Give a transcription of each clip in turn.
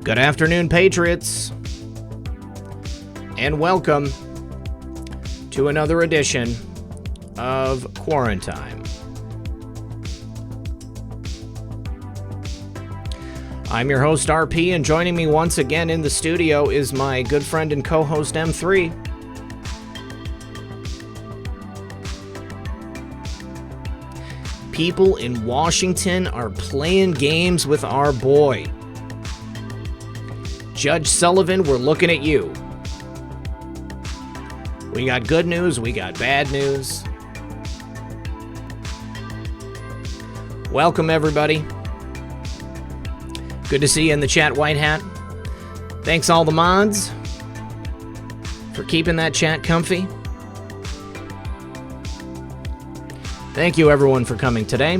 Good afternoon, Patriots, and welcome to another edition of Quarantime. I'm your host, RP, and joining me once again in the studio is my good friend and co-host, M3. People in Washington are playing games with our boy. Judge Sullivan, we're looking at you. We got good news, we got bad news. Welcome, everybody. Good to see you in the chat, White Hat. Thanks all the mods for keeping that chat comfy. Thank you, everyone, for coming today.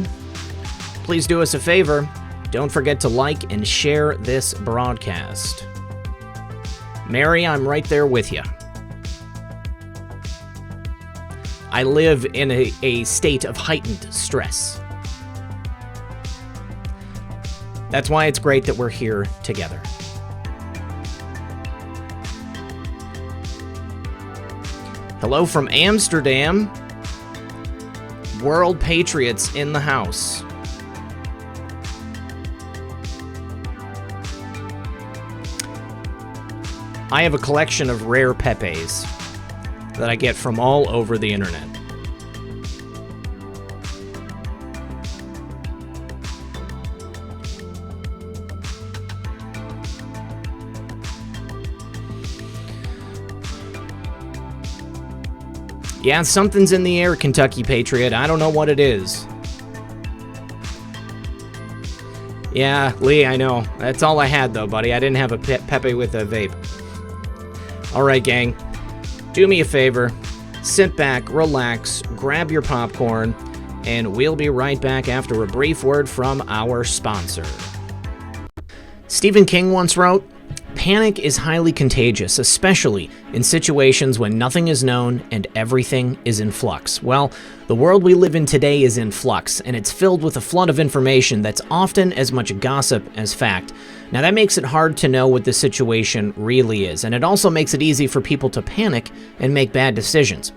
Please do us a favor. Don't forget to like and share this broadcast. Mary, I'm right there with you. I live in a state of heightened stress. That's why it's great that we're here together. Hello from Amsterdam. World Patriots in the house. I have a collection of rare Pkwy's that I get from all over the internet. Yeah, something's in the air, Kentucky Patriot. I don't know what it is. Yeah, Lee, I know. That's all I had, though, buddy. I didn't have a Pkwy with a vape. All right, gang. Do me a favor. Sit back, relax, grab your popcorn, and we'll be right back after a brief word from our sponsor. Stephen King once wrote, "Panic is highly contagious, especially in situations when nothing is known and everything is in flux." Well, the world we live in today is in flux, and it's filled with a flood of information that's often as much gossip as fact. Now, that makes it hard to know what the situation really is, and it also makes it easy for people to panic and make bad decisions.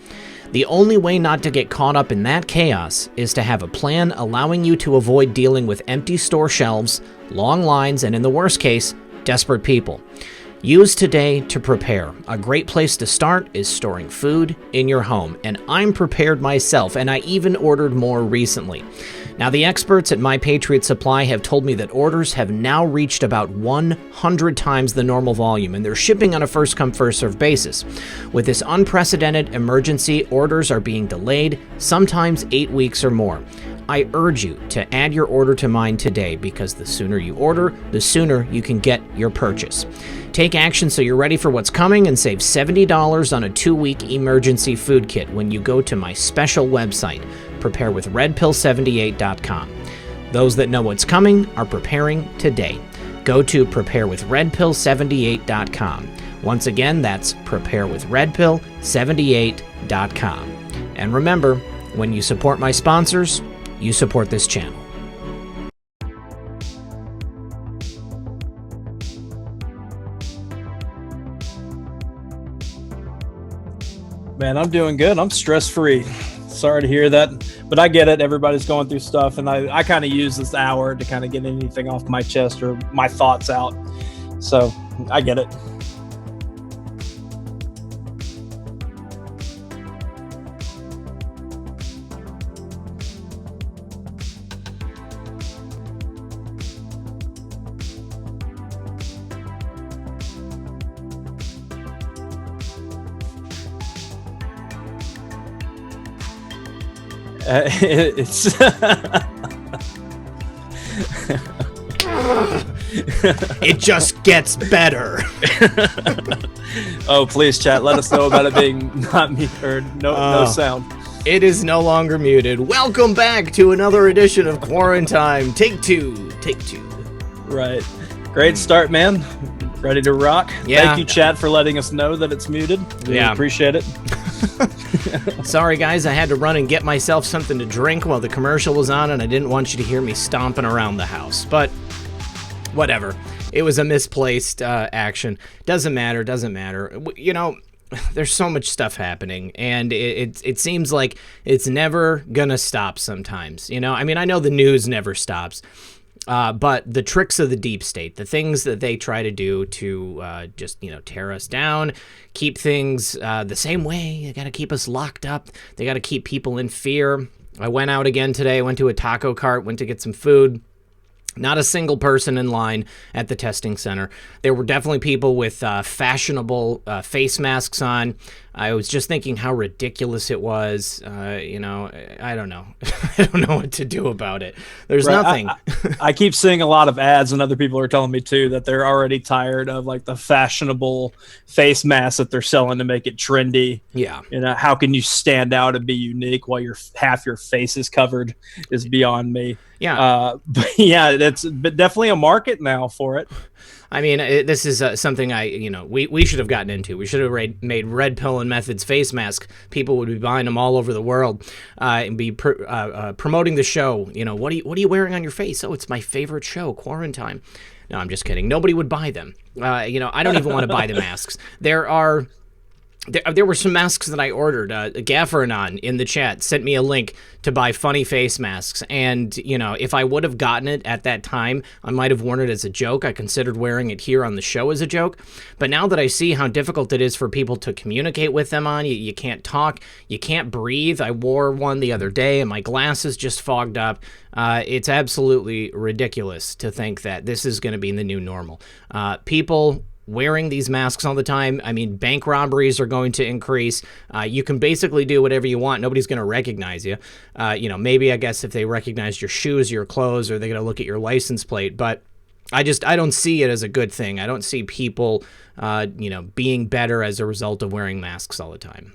The only way not to get caught up in that chaos is to have a plan allowing you to avoid dealing with empty store shelves, long lines, and in the worst case, desperate people. Use today to prepare. A great place to start is storing food in your home, and I'm prepared myself, and I even ordered more recently. Now, the experts at My Patriot Supply have told me that orders have now reached about 100 times the normal volume, and they're shipping on a first-come, first-served basis. With this unprecedented emergency, orders are being delayed, sometimes 8 weeks or more. I urge you to add your order to mine today, because the sooner you order, the sooner you can get your purchase. Take action so you're ready for what's coming and save $70 on a 2-week emergency food kit when you go to my special website, preparewithredpill78.com. Those that know what's coming are preparing today. Go to preparewithredpill78.com. Once again, that's preparewithredpill78.com. And remember, when you support my sponsors, you support this channel. Man, I'm doing good. I'm stress-free. Sorry to hear that, but I get it. Everybody's going through stuff, and I kind of use this hour to kind of get anything off my chest or my thoughts out. So I get it. It's It just gets better. Oh, please, chat. Let us know about it being not me or no sound. It is no longer muted. Welcome back to another edition of Quarantime. Take two. Right. Great start, man. Ready to rock. Yeah. Thank you, chat, for letting us know that it's muted. We appreciate it. Sorry, guys, I had to run and get myself something to drink while the commercial was on, and I didn't want you to hear me stomping around the house. But whatever. it was a misplaced action. Doesn't matter. There's so much stuff happening, and it seems like it's never gonna stop sometimes. I mean, I know the news never stops, but the tricks of the deep state, the things that they try to do to just, tear us down, keep things the same way. They got to keep us locked up. They got to keep people in fear. I went out again today. I went to a taco cart, went to get some food. Not a single person in line at the testing center. There were definitely people with fashionable face masks on. I was just thinking how ridiculous it was. I don't know. I don't know what to do about it. There's nothing. I keep seeing a lot of ads, and other people are telling me too that they're already tired of like the fashionable face masks that they're selling to make it trendy. Yeah. How can you stand out and be unique while half your face is covered is beyond me. Yeah. But yeah, it's definitely a market now for it. I mean, this is something we should have gotten into. We should have made Red Pill and Methods face masks. People would be buying them all over the world and be promoting the show. What are you wearing on your face? Oh, it's my favorite show, Quarantime. No, I'm just kidding. Nobody would buy them. I don't even want to buy the masks. There were some masks that I ordered. Gafferanon in the chat sent me a link to buy funny face masks. And, if I would have gotten it at that time, I might have worn it as a joke. I considered wearing it here on the show as a joke. But now that I see how difficult it is for people to communicate with them on, you can't talk, you can't breathe. I wore one the other day and my glasses just fogged up. It's absolutely ridiculous to think that this is going to be the new normal. People wearing these masks all the time. I mean, bank robberies are going to increase. You can basically do whatever you want. Nobody's going to recognize you. Maybe I guess if they recognize your shoes, your clothes, or they're going to look at your license plate. But I don't see it as a good thing. I don't see people, being better as a result of wearing masks all the time.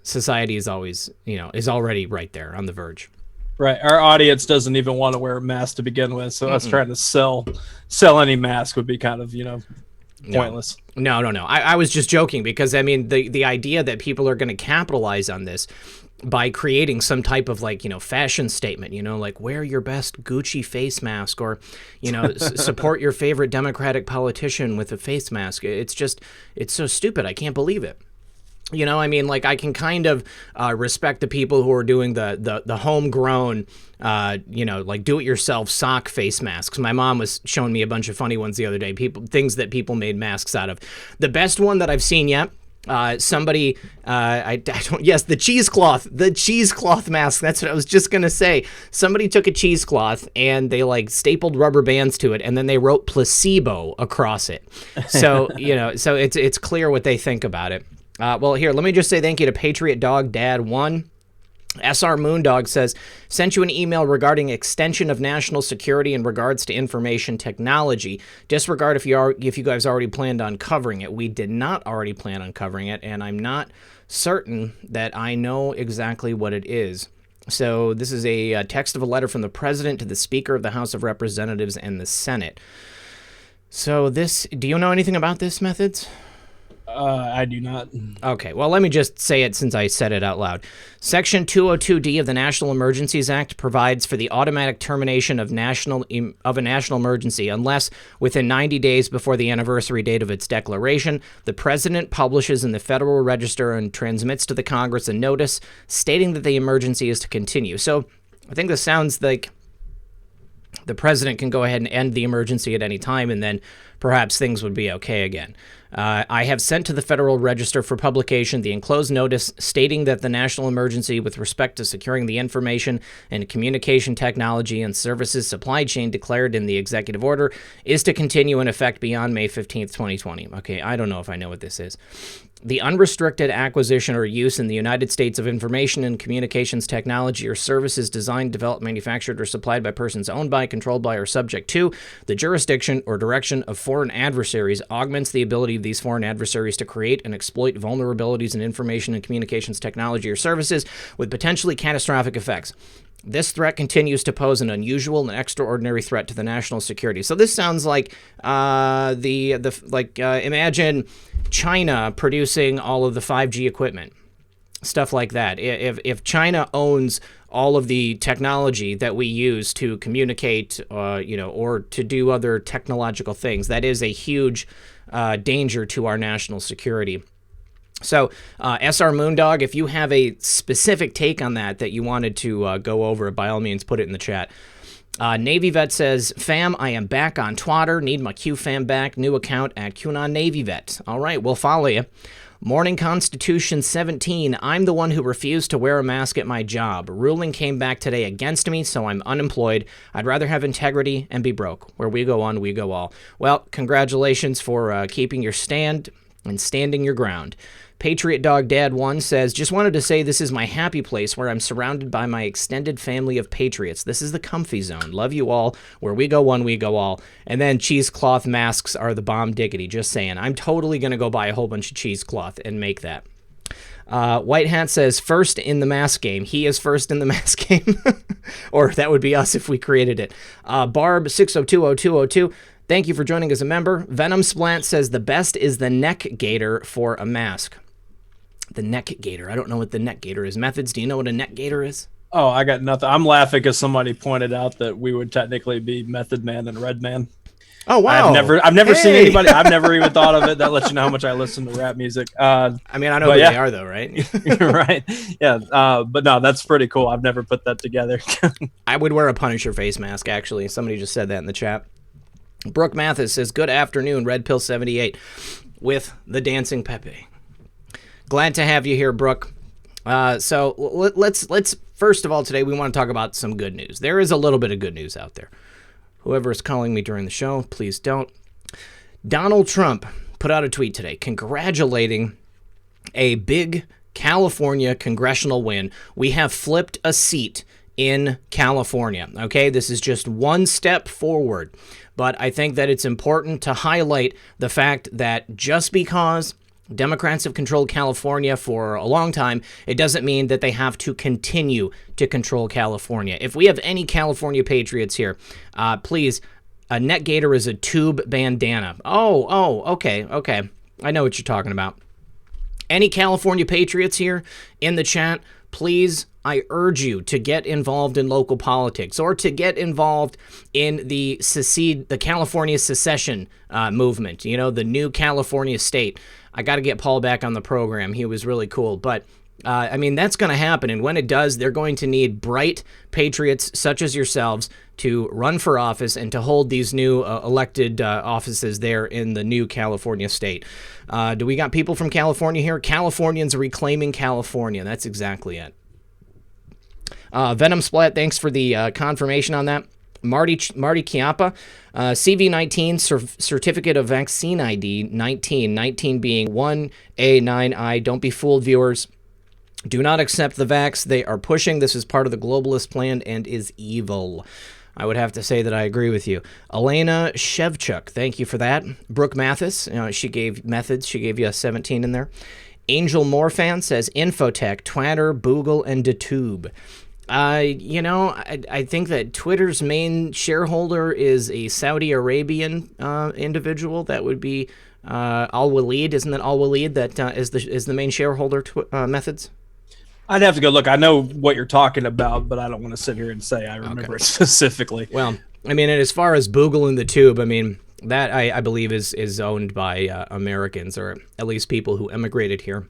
Society is always, is already right there on the verge. Right. Our audience doesn't even want to wear a mask to begin with. So us trying to sell any mask would be kind of, pointless. No. I was just joking because, I mean, the idea that people are going to capitalize on this by creating some type of fashion statement, like wear your best Gucci face mask or, support your favorite Democratic politician with a face mask. It's so stupid. I can't believe it. I can kind of respect the people who are doing the homegrown, do-it-yourself sock face masks. My mom was showing me a bunch of funny ones the other day, things that people made masks out of. The best one that I've seen yet, somebody, the cheesecloth mask. That's what I was just going to say. Somebody took a cheesecloth and they stapled rubber bands to it and then they wrote placebo across it. So, so it's clear what they think about it. Well, here, let me just say thank you to Patriot Dog Dad 1. SR Moondog says, sent you an email regarding extension of national security in regards to information technology. Disregard if you guys already planned on covering it. We did not already plan on covering it, and I'm not certain that I know exactly what it is. So this is a text of a letter from the President to the Speaker of the House of Representatives and the Senate. So do you know anything about this, Methods? I do not. Okay, well, let me just say it since I said it out loud. Section 202D of the National Emergencies Act provides for the automatic termination of a national emergency unless, within 90 days before the anniversary date of its declaration, the President publishes in the Federal Register and transmits to the Congress a notice stating that the emergency is to continue. So I think this sounds like the President can go ahead and end the emergency at any time, and then perhaps things would be okay again. I have sent to the Federal Register for publication the enclosed notice stating that the national emergency with respect to securing the information and communication technology and services supply chain declared in the executive order is to continue in effect beyond May 15th, 2020. Okay, I don't know if I know what this is. The unrestricted acquisition or use in the United States of information and communications technology or services designed, developed, manufactured, or supplied by persons owned by, controlled by, or subject to the jurisdiction or direction of foreign adversaries augments the ability of these foreign adversaries to create and exploit vulnerabilities in information and communications technology or services with potentially catastrophic effects. This threat continues to pose an unusual and extraordinary threat to the national security. So this sounds like imagine China producing all of the 5G equipment, stuff like that. If China owns all of the technology that we use to communicate, or to do other technological things. That is a huge danger to our national security. So, SR Moondog, if you have a specific take on that you wanted to go over, by all means, put it in the chat. Navy Vet says, fam, I am back on Twitter. Need my Q fam back. New account at QAnon Navy Vet. All right, we'll follow you. Morning Constitution 17, I'm the one who refused to wear a mask at my job. Ruling came back today against me, so I'm unemployed. I'd rather have integrity and be broke. Where we go on, we go all. Well, congratulations for keeping your stand and standing your ground. Patriot Dog Dad 1 says, just wanted to say this is my happy place where I'm surrounded by my extended family of patriots. This is the comfy zone. Love you all. Where we go one, we go all. And then cheesecloth masks are the bomb diggity. Just saying. I'm totally going to go buy a whole bunch of cheesecloth and make that. White Hat says, first in the mask game. He is first in the mask game. Or that would be us if we created it. Barb 6020202. Thank you for joining as a member. Venom Splant says, the best is the neck gaiter for a mask. The neck gaiter. I don't know what the neck gaiter is. Methods, do you know what a neck gaiter is? Oh, I got nothing. I'm laughing because somebody pointed out that we would technically be Method Man and Red Man. Oh, wow. I've never seen anybody. I've never even thought of it. That lets you know how much I listen to rap music. I mean, I know who they are, though, right? Right. Yeah. But no, that's pretty cool. I've never put that together. I would wear a Punisher face mask, actually. Somebody just said that in the chat. Brooke Mathis says, good afternoon, Red Pill 78, with the Dancing Pepe. Glad to have you here, Brooke. So let's first of all, today we want to talk about some good news. There is a little bit of good news out there. Whoever is calling me during the show, please don't. Donald Trump put out a tweet today congratulating a big California congressional win. We have flipped a seat in California. Okay, this is just one step forward. But I think that it's important to highlight the fact that just because Democrats have controlled California for a long time, it doesn't mean that they have to continue to control California. If we have any California patriots here, please, a neck gaiter is a tube bandana. Okay. I know what you're talking about. Any California patriots here in the chat, please, I urge you to get involved in local politics or to get involved in the California secession movement, the new California state. I got to get Paul back on the program. He was really cool. But, that's going to happen. And when it does, they're going to need bright patriots such as yourselves to run for office and to hold these new elected offices there in the new California state. Do we got people from California here? Californians reclaiming California. That's exactly it. Venom Splat, thanks for the confirmation on that. Marty Chiappa, CV19, Certificate of Vaccine ID 19 being 1A9I. Don't be fooled, viewers. Do not accept the vax they are pushing. This is part of the globalist plan and is evil. I would have to say that I agree with you. Elena Shevchuk, thank you for that. Brooke Mathis, she gave methods. She gave you a 17 in there. Angel Morfan says Infotech, Twitter, Boogle, and DeTube. I think that Twitter's main shareholder is a Saudi Arabian individual. That would be Al Walid. Isn't that Al Walid that is the main shareholder? Methods. I'd have to go look. I know what you're talking about, but I don't want to sit here and say I remember it specifically. Well, and as far as Boogle and the Tube, that I believe is owned by Americans, or at least people who emigrated here.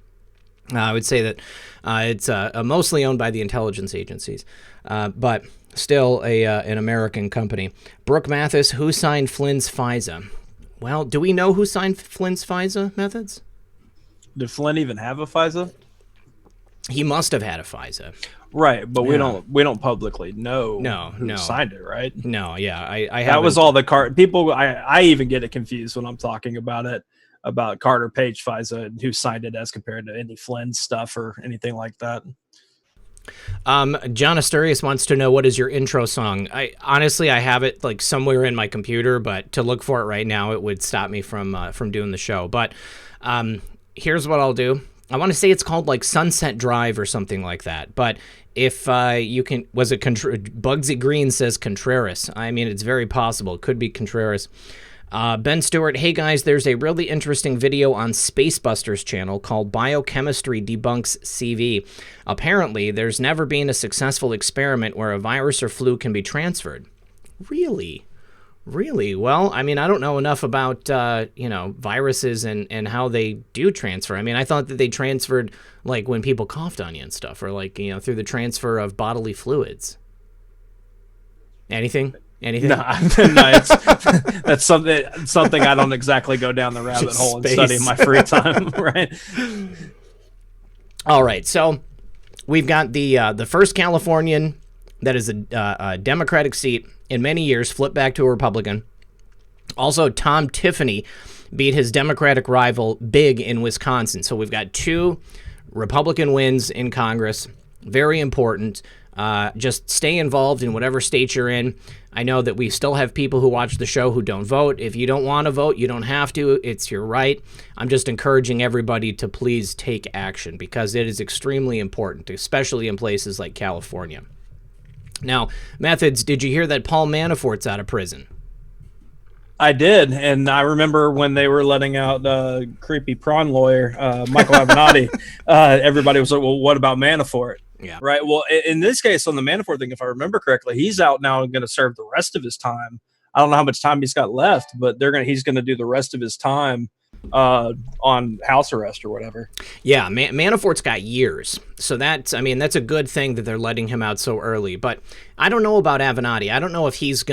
I would say that it's mostly owned by the intelligence agencies, but still an American company. Brooke Mathis, who signed Flynn's FISA? Well, do we know who signed Flynn's FISA, Methods? Did Flynn even have a FISA? He must have had a FISA. Right, but we don't publicly know who signed it, right? No, yeah. I that was all the people. I even get it confused when I'm talking about it. About Carter Page FISA and who signed it as compared to any Flynn stuff or anything like that. John Asturias wants to know, what is your intro song? I have it like somewhere in my computer, but to look for it right now, it would stop me from doing the show. But here's what I'll do. I want to say it's called like Sunset Drive or something like that. But if you can, Bugsy Green says Contreras. It's very possible. It could be Contreras. Ben Stewart, hey guys, there's a really interesting video on Spacebusters channel called Biochemistry Debunks CV. Apparently, there's never been a successful experiment where a virus or flu can be transferred. Really? Really? Well, I mean, I don't know enough about, viruses and how they do transfer. I mean, I thought that they transferred, like, when people coughed on you and stuff, or, like, through the transfer of bodily fluids. Anything? No, that's something I don't exactly go down the rabbit hole and study in my free time, right? All right, so we've got the first Californian that is a Democratic seat in many years flipped back to a Republican. Also, Tom Tiffany beat his Democratic rival big in Wisconsin. So we've got 2 Republican wins in Congress. Very important. Just stay involved in whatever state you're in. I know that we still have people who watch the show who don't vote. If you don't want to vote, you don't have to. It's your right. I'm just encouraging everybody to please take action because it is extremely important, especially in places like California. Now, Methods, did you hear that Paul Manafort's out of prison? I did, and I remember when they were letting out creepy prawn lawyer, Michael Avenatti, everybody was like, well, what about Manafort? Yeah. Right. Well, in this case, on the Manafort thing, if I remember correctly, he's out now and going to serve the rest of his time. I don't know how much time he's got left, but he's going to do the rest of his time on house arrest or whatever. Yeah, Manafort's got years. So that's a good thing that they're letting him out so early. But I don't know about Avenatti. I don't know if he's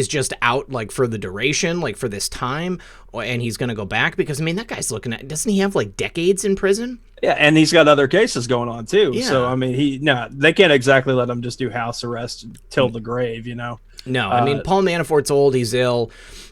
just out like for the duration, like for this time, and he's gonna go back because that guy's looking at, doesn't he have like decades in prison? Yeah, and he's got other cases going on too. Yeah. So they can't exactly let him just do house arrest till the grave, No, Paul Manafort's old. He's ill.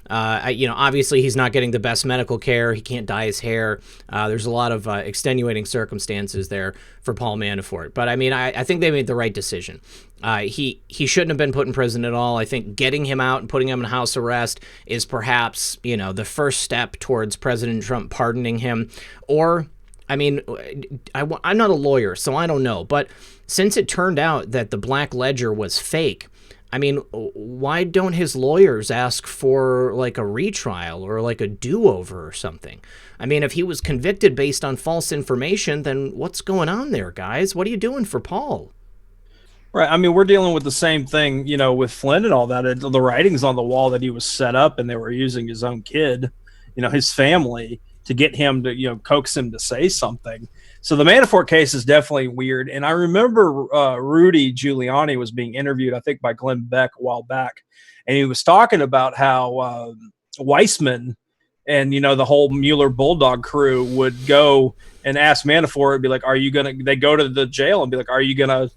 Obviously he's not getting the best medical care. He can't dye his hair. There's a lot of extenuating circumstances there for Paul Manafort. But I think they made the right decision. He shouldn't have been put in prison at all. I think getting him out and putting him in house arrest is perhaps, the first step towards President Trump pardoning him. Or, I'm not a lawyer, so I don't know. But since it turned out that the Black Ledger was fake, why don't his lawyers ask for like a retrial or like a do-over or something? If he was convicted based on false information, then what's going on there, guys? What are you doing for Paul? Right. We're dealing with the same thing, with Flynn and all that. The writing's on the wall that he was set up and they were using his own kid, his family, to get him to, coax him to say something. So the Manafort case is definitely weird. And I remember Rudy Giuliani was being interviewed, I think, by Glenn Beck a while back. And he was talking about how Weissman and, the whole Mueller Bulldog crew would go and ask Manafort, and be like, they go to the jail and be like, are you going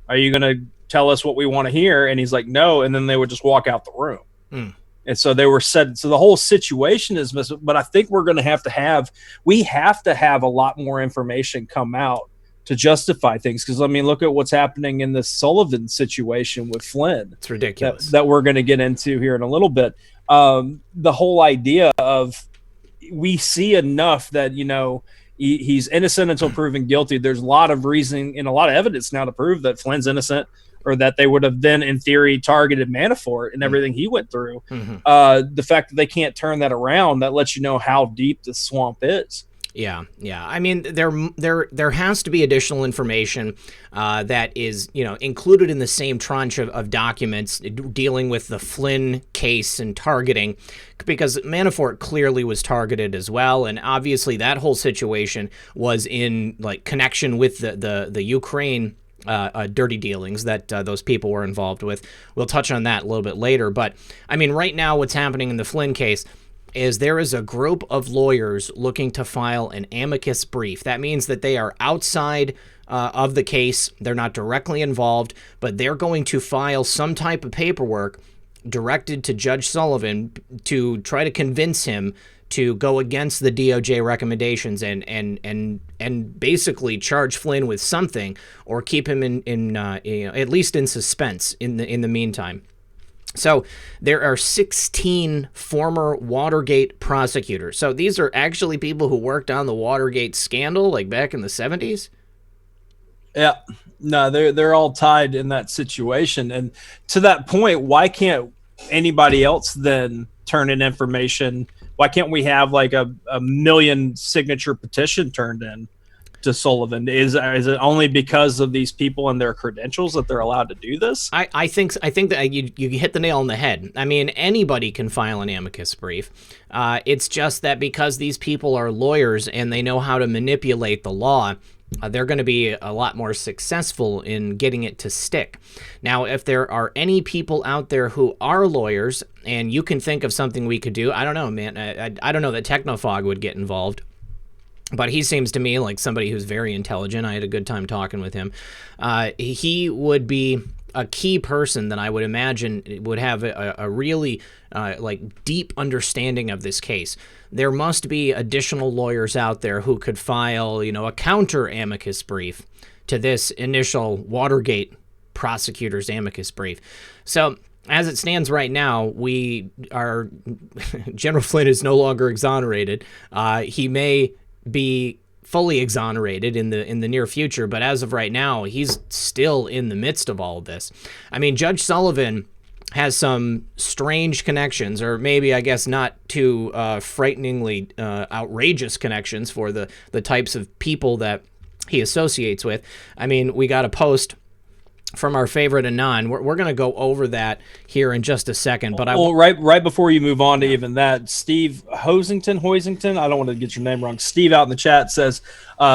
to tell us what we want to hear? And he's like, no. And then they would just walk out the room. And so they were said, so the whole situation is missing, but I think we're going to have to have a lot more information come out to justify things. Cause look at what's happening in the Sullivan situation with Flynn. It's ridiculous that we're going to get into here in a little bit. The whole idea of, we see enough that, he's innocent until proven guilty. There's a lot of reason and a lot of evidence now to prove that Flynn's innocent, or that they would have then, in theory, targeted Manafort and everything he went through. Mm-hmm. The fact that they can't turn that around, that lets you know how deep the swamp is. Yeah. There has to be additional information that is, included in the same tranche of documents dealing with the Flynn case and targeting, because Manafort clearly was targeted as well, and obviously that whole situation was in like connection with the Ukraine dirty dealings that those people were involved with. We'll touch on that a little bit later. But right now what's happening in the Flynn case is there is a group of lawyers looking to file an amicus brief. That means that they are outside of the case. They're not directly involved, but they're going to file some type of paperwork directed to Judge Sullivan to try to convince him to go against the DOJ recommendations and basically charge Flynn with something, or keep him in at least in suspense in the meantime. So there are 16 former Watergate prosecutors. So these are actually people who worked on the Watergate scandal, like back in the 70s. Yeah, no, they're all tied in that situation. And to that point, why can't anybody else then turn in information? Why can't we have like a million signature petition turned in to Sullivan? Is it only because of these people and their credentials that they're allowed to do this? I think that you hit the nail on the head. I mean, anybody can file an amicus brief. It's just that because these people are lawyers and they know how to manipulate the law, they're going to be a lot more successful in getting it to stick. Now, if there are any people out there who are lawyers and you can think of something we could do, I don't know, man. I don't know that Technofog would get involved. But he seems to me like somebody who's very intelligent. I had a good time talking with him. He would be a key person that I would imagine would have a really like deep understanding of this case. There must be additional lawyers out there who could file, a counter amicus brief to this initial Watergate prosecutors amicus brief. So as it stands right now, General Flynn is no longer exonerated. He may be fully exonerated in the near future, but as of right now, he's still in the midst of all of this. I mean, Judge Sullivan has some strange connections, or maybe, I guess, not too frighteningly outrageous connections for the types of people that he associates with. I mean, we got a post from our favorite Anon. We're going to go over that here in just a second. But right before you move on to even that, Steve Hoisington, I don't want to get your name wrong. Steve out in the chat says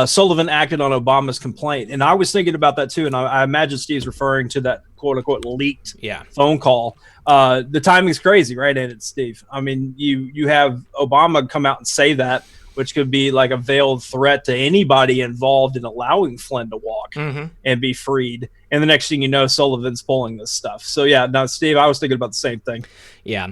Sullivan acted on Obama's complaint, and I was thinking about that too. And I imagine Steve's referring to that quote unquote leaked phone call. The timing's crazy, right? Ain't it, Steve? I mean, you have Obama come out and say that, which could be like a veiled threat to anybody involved in allowing Flynn to walk and be freed. And the next thing you know, Sullivan's pulling this stuff. So, yeah, no, Steve, I was thinking about the same thing. Yeah.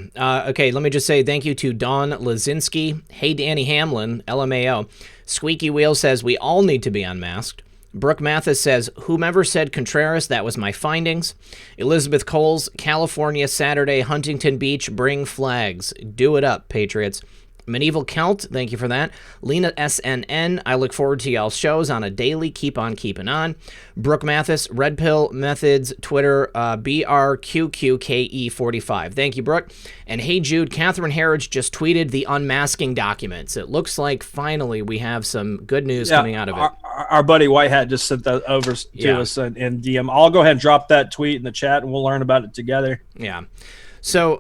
Okay, let me just say thank you to Don Lazinski. Hey, Danny Hamlin, LMAO. Squeaky Wheel says, we all need to be unmasked. Brooke Mathis says, whomever said Contreras, that was my findings. Elizabeth Coles, California, Saturday, Huntington Beach, bring flags. Do it up, Patriots. Medieval Celt, thank you for that. Lena SNN, I look forward to y'all's shows on a daily. Keep on keeping on. Brooke Mathis, Red Pill Methods, Twitter, BRQQKE45. Thank you, Brooke. And hey, Jude, Catherine Harridge just tweeted the unmasking documents. It looks like finally we have some good news coming out of it. Our buddy Whitehat just sent that over to us in DM. I'll go ahead and drop that tweet in the chat, and we'll learn about it together. Yeah. So,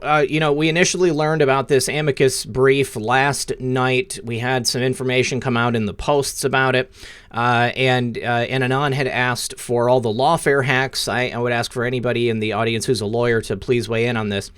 we initially learned about this amicus brief last night. We had some information come out in the posts about it. And Anon had asked for all the lawfare hacks. I would ask for anybody in the audience who's a lawyer to please weigh in on this.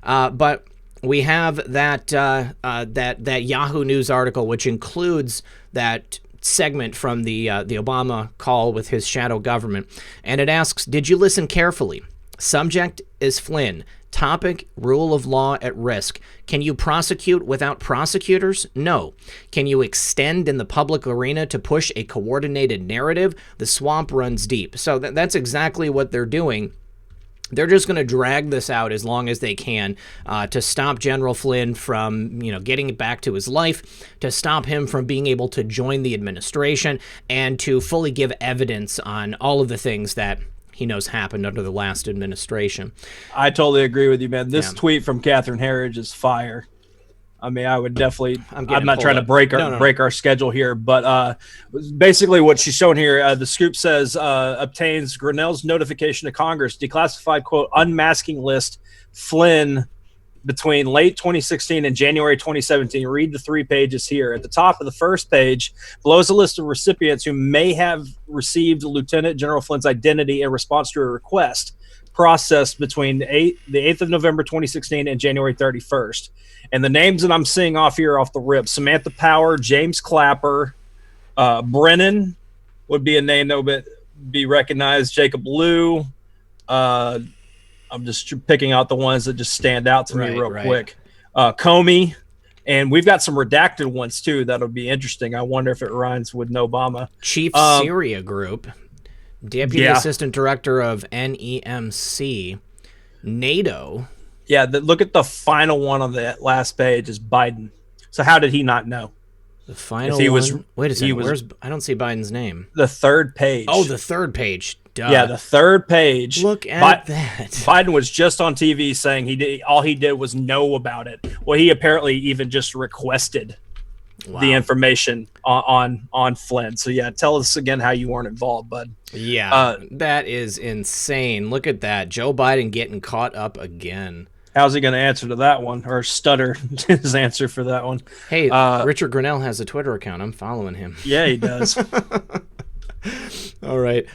But we have that Yahoo News article, which includes that segment from the Obama call with his shadow government. And it asks, did you listen carefully? Subject is Flynn. Topic, rule of law at risk. Can you prosecute without prosecutors? No. Can you extend in the public arena to push a coordinated narrative? The swamp runs deep. So that's exactly what they're doing. They're just going to drag this out as long as they can to stop General Flynn from, getting back to his life, to stop him from being able to join the administration, and to fully give evidence on all of the things that he knows happened under the last administration. I totally agree with you, man. This tweet from Catherine Harridge is fire. I mean, I would definitely. I'm not trying to break our schedule here, but basically what she's showing here, the scoop says obtains Grinnell's notification to Congress, declassified quote unmasking list Flynn between late 2016 and January 2017. Read the 3 pages here. At the top of the first page, below is a list of recipients who may have received Lieutenant General Flynn's identity in response to a request processed between the 8th of November 2016 and January 31st. And the names that I'm seeing off here off the rip, Samantha Power, James Clapper, Brennan would be a name that would be recognized, Jacob Liu, I'm just picking out the ones that just stand out to me real quick. Comey, and we've got some redacted ones too that'll be interesting. I wonder if it rhymes with Obama. Chief Syria Group, Deputy Assistant Director of NEMC, NATO. Yeah, look at the final one on the last page is Biden. So how did he not know? The final one? Wait a second, I don't see Biden's name. The third page. Oh, the third page. Duh. Yeah, the third page. Look at that. Biden was just on TV saying all he did was know about it. Well, he apparently even just requested the information on Flynn. So yeah, tell us again how you weren't involved, bud. Yeah, that is insane. Look at that. Joe Biden getting caught up again. How's he going to answer to that one, or stutter his answer for that one? Hey, Richard Grinnell has a Twitter account. I'm following him. Yeah, he does. All right.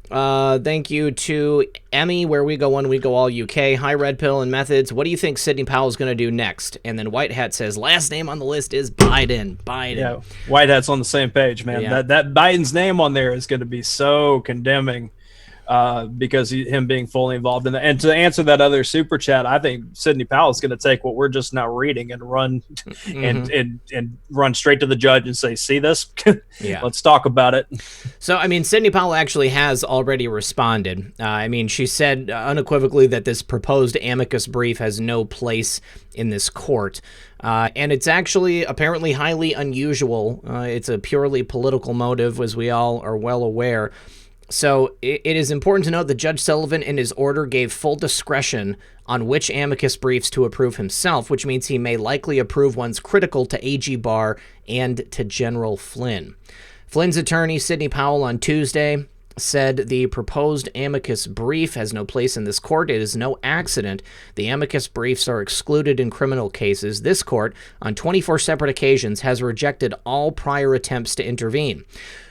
Thank you to Emmy, where we go one, we go all UK. Hi, Red Pill and Methods. What do you think Sidney Powell's going to do next? And then White Hat says, last name on the list is Biden. Yeah, White Hat's on the same page, man. Yeah. That Biden's name on there is going to be so condemning. Because him being fully involved in that. And to answer that other super chat, I think Sidney Powell is going to take what we're just now reading and run and run straight to the judge and say, see this? Yeah. Let's talk about it. So, I mean, Sidney Powell actually has already responded. I mean, she said unequivocally that this proposed amicus brief has no place in this court. And it's actually apparently highly unusual. It's a purely political motive, as we all are well aware. So it is important to note that Judge Sullivan in his order gave full discretion on which amicus briefs to approve himself, which means he may likely approve ones critical to AG Barr and to General Flynn. Flynn's attorney, Sidney Powell, on Tuesday said the proposed amicus brief has no place in this court. It is no accident. The amicus briefs are excluded in criminal cases. This court, on 24 separate occasions, has rejected all prior attempts to intervene.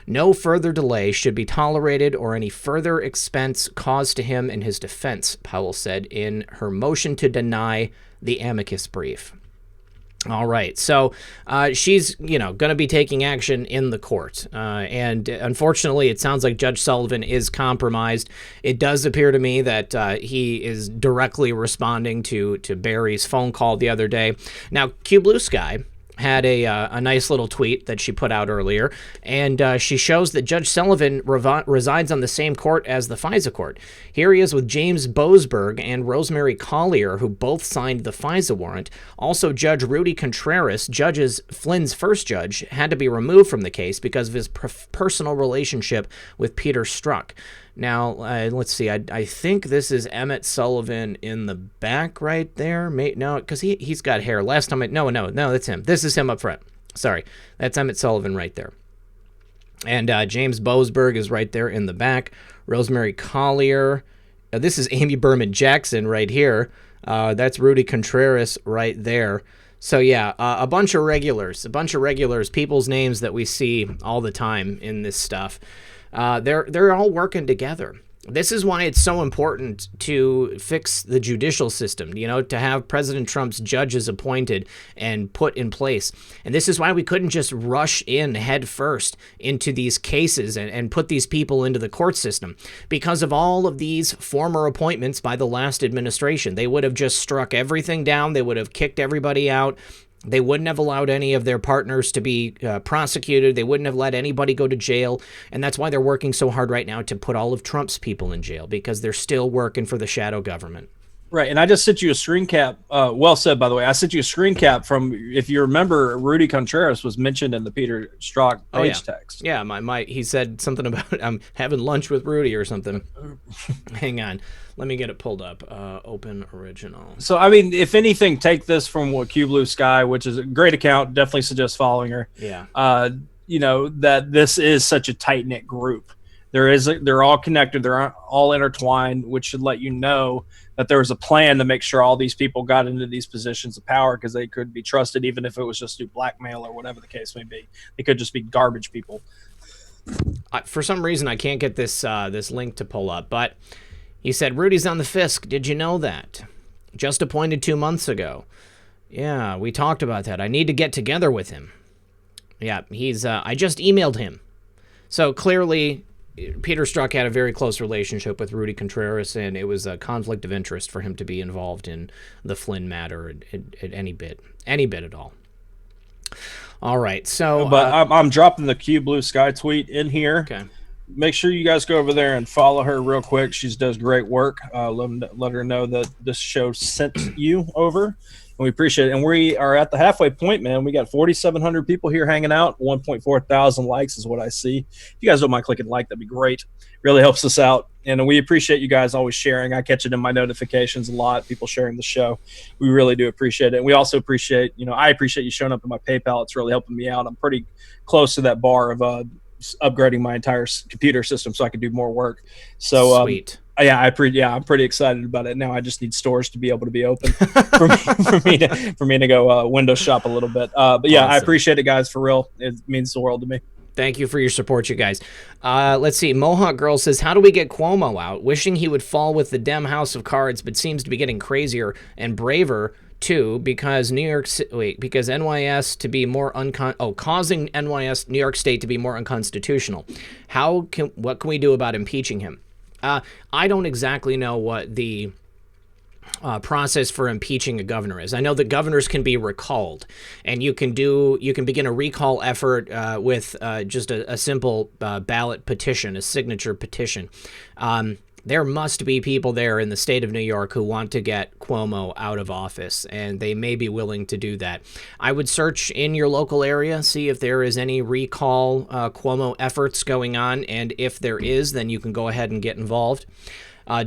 No further delay should be tolerated or any further expense caused to him in his defense, Powell said in her motion to deny the amicus brief. All right, so she's, going to be taking action in the court. And unfortunately, it sounds like Judge Sullivan is compromised. It does appear to me that he is directly responding to Barry's phone call the other day. Now, Q Blue Sky had a nice little tweet that she put out earlier, and she shows that Judge Sullivan resides on the same court as the FISA court. Here he is with James Boasberg and Rosemary Collier, who both signed the FISA warrant. Also, Judge Rudy Contreras, Flynn's first judge, had to be removed from the case because of his personal relationship with Peter Strzok. Now, let's see. I think this is Emmett Sullivan in the back right there. No, because he's got hair. Last time no, that's him. This is him up front. Sorry, that's Emmett Sullivan right there. And James Boasberg is right there in the back. Rosemary Collier. This is Amy Berman Jackson right here. That's Rudy Contreras right there. So yeah, a bunch of regulars, people's names that we see all the time in this stuff. They're all working together. This is why it's so important to fix the judicial system, to have President Trump's judges appointed and put in place. And this is why we couldn't just rush in head first into these cases and put these people into the court system. Because of all of these former appointments by the last administration, they would have just struck everything down. They would have kicked everybody out. They wouldn't have allowed any of their partners to be prosecuted. They wouldn't have let anybody go to jail. And that's why they're working so hard right now to put all of Trump's people in jail, because they're still working for the shadow government. Right. And I just sent you a screen cap. Well said, by the way. I sent you a screen cap from, if you remember, Rudy Contreras was mentioned in the Peter Strzok page text. Yeah. He said something about I'm having lunch with Rudy or something. Hang on. Let me get it pulled up. Open original. So, I mean, if anything, take this from what Q Blue Sky, which is a great account. Definitely suggest following her. Yeah. That this is such a tight-knit group. They're all connected. They're all intertwined, which should let you know that there was a plan to make sure all these people got into these positions of power, because they could be trusted, even if it was just through blackmail or whatever the case may be. They could just be garbage people. For some reason, I can't get this link to pull up, but he said, Rudy's on the Fisk. Did you know that? Just appointed 2 months ago. Yeah, we talked about that. I need to get together with him. Yeah, I just emailed him. So clearly, Peter Strzok had a very close relationship with Rudy Contreras, and it was a conflict of interest for him to be involved in the Flynn matter at any bit at all. All right, so... But I'm dropping the Q Blue Sky tweet in here. Okay. Make sure you guys go over there and follow her real quick. She does great work. Let her know that this show sent you over, and we appreciate it. And we are at the halfway point, man. We got 4,700 people here hanging out. 1.4 thousand likes is what I see. If you guys don't mind clicking like, that'd be great. Really helps us out. And we appreciate you guys always sharing. I catch it in my notifications a lot, people sharing the show. We really do appreciate it. And we also appreciate, I appreciate you showing up in my PayPal. It's really helping me out. I'm pretty close to that bar of upgrading my entire computer system so I can do more work. So Sweet. I'm pretty excited about it. Now I just need stores to be able to be open for me to go window shop a little bit. But yeah, awesome. I appreciate it, guys, for real. It means the world to me. Thank you for your support, you guys. Let's see. Mohawk Girl says, how do we get Cuomo out? Wishing he would fall with the Dem House of Cards, but seems to be getting crazier and braver too, because because NYS to be more causing New York State to be more unconstitutional. What can we do about impeaching him? I don't exactly know what the process for impeaching a governor is. I know that governors can be recalled, and you can begin a recall effort with just a simple ballot petition, a signature petition. There must be people there in the state of New York who want to get Cuomo out of office, and they may be willing to do that. I would search in your local area, see if there is any recall Cuomo efforts going on, and if there is, then you can go ahead and get involved.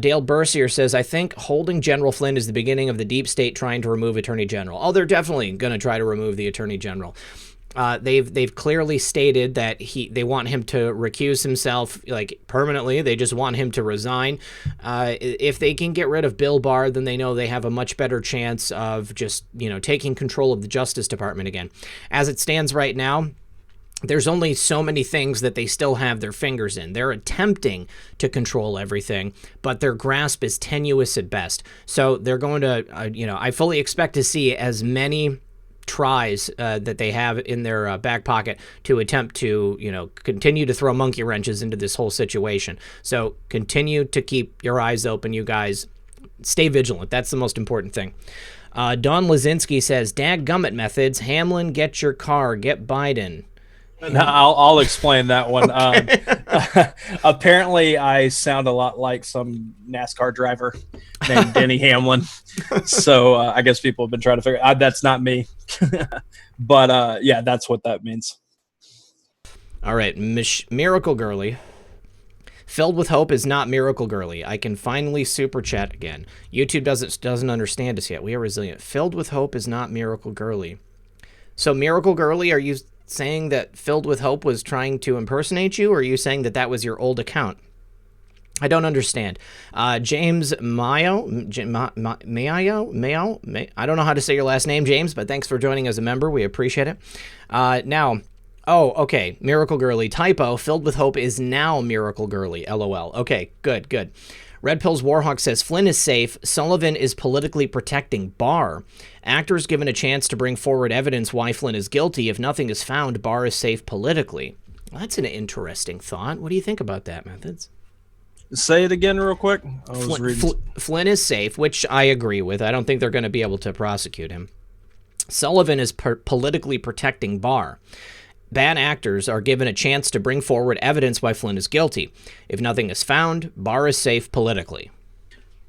Dale Bercier says, I think holding General Flynn is the beginning of the deep state trying to remove Attorney General. Oh, they're definitely going to try to remove the Attorney General. They've clearly stated that they want him to recuse himself, like, permanently. They just want him to resign. If they can get rid of Bill Barr, then they know they have a much better chance of just, taking control of the Justice Department again. As it stands right now, there's only so many things that they still have their fingers in. They're attempting to control everything, but their grasp is tenuous at best. So they're going to, I fully expect to see as many tries that they have in their back pocket to attempt to, continue to throw monkey wrenches into this whole situation. So continue to keep your eyes open, you guys. Stay vigilant. That's the most important thing. Don Lazinski says, Dadgummit methods. Hamlin, get your car. Get Biden. No, I'll explain that one. Okay. Apparently, I sound a lot like some NASCAR driver named Denny Hamlin. So I guess people have been trying to figure out that's not me. But yeah, that's what that means. All right. Miracle Girly. Filled with hope is not Miracle Girly. I can finally super chat again. YouTube doesn't understand us yet. We are resilient. Filled with hope is not Miracle Girly. So Miracle Girly, are you saying that Filled with Hope was trying to impersonate you, or are you saying that was your old account? I don't understand. James Mayo, I don't know how to say your last name, James, but thanks for joining as a member. We appreciate it. Okay. Miracle Girly. Typo. Filled with Hope is now Miracle Girly. LOL. Okay, good. Red Pills Warhawk says, Flynn is safe. Sullivan is politically protecting Barr. Actors given a chance to bring forward evidence why Flynn is guilty. If nothing is found, Barr is safe politically. Well, that's an interesting thought. What do you think about that, Methods? Say it again real quick. Flynn is safe, which I agree with. I don't think they're going to be able to prosecute him. Sullivan is politically protecting Barr. Bad actors are given a chance to bring forward evidence why Flynn is guilty. If nothing is found, Barr is safe politically.